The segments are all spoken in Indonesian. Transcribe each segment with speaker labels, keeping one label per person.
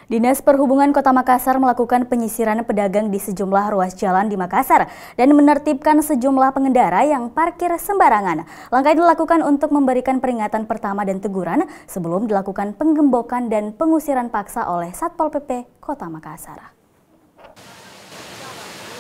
Speaker 1: Dinas Perhubungan Kota Makassar melakukan penyisiran pedagang di sejumlah ruas jalan di Makassar dan menertibkan sejumlah pengendara yang parkir sembarangan. Langkah ini dilakukan untuk memberikan peringatan pertama dan teguran sebelum dilakukan penggembokan dan pengusiran paksa oleh Satpol PP Kota Makassar.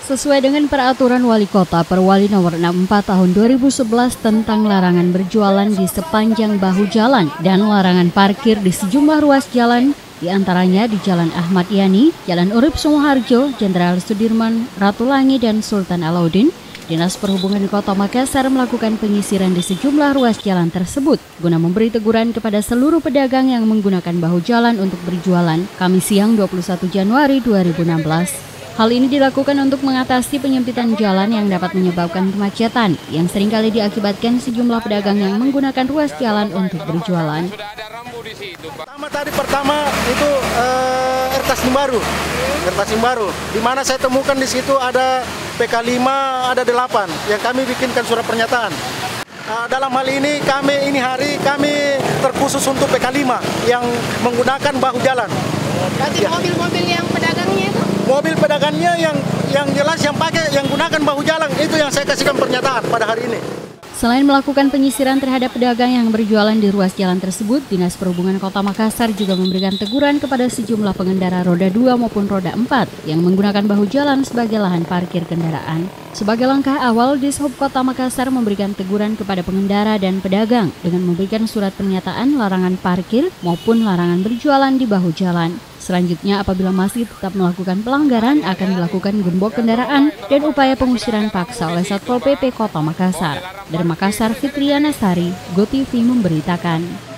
Speaker 2: Sesuai dengan peraturan Wali Kota Perwali nomor 64 tahun 2011 tentang larangan berjualan di sepanjang bahu jalan dan larangan parkir di sejumlah ruas jalan, di antaranya di Jalan Ahmad Yani, Jalan Urip Sumoharjo, Jenderal Sudirman, Ratulangi, dan Sultan Alauddin, Dinas Perhubungan Kota Makassar melakukan penyisiran di sejumlah ruas jalan tersebut guna memberi teguran kepada seluruh pedagang yang menggunakan bahu jalan untuk berjualan Kamis siang 21 Januari 2016. Hal ini dilakukan untuk mengatasi penyempitan jalan yang dapat menyebabkan kemacetan yang seringkali diakibatkan sejumlah pedagang yang menggunakan ruas jalan untuk berjualan.
Speaker 3: Pertama itu Ertasim Baru, di mana saya temukan di situ ada PK5, ada 8 yang kami bikinkan surat pernyataan. Dalam hal ini kami terkhusus untuk PK5 yang menggunakan bahu jalan.
Speaker 4: Berarti mobil-mobil yang pedagangnya itu?
Speaker 3: Mobil pedagangnya yang jelas yang gunakan bahu jalan itu yang saya kasihkan pernyataan pada hari ini.
Speaker 2: Selain melakukan penyisiran terhadap pedagang yang berjualan di ruas jalan tersebut, Dinas Perhubungan Kota Makassar juga memberikan teguran kepada sejumlah pengendara roda 2 maupun roda 4 yang menggunakan bahu jalan sebagai lahan parkir kendaraan. Sebagai langkah awal, Dishub Kota Makassar memberikan teguran kepada pengendara dan pedagang dengan memberikan surat pernyataan larangan parkir maupun larangan berjualan di bahu jalan. Selanjutnya, apabila masih tetap melakukan pelanggaran, akan dilakukan gembok kendaraan dan upaya pengusiran paksa oleh Satpol PP Kota Makassar. Dari Makassar, Fitriana Sari, GoTV memberitakan.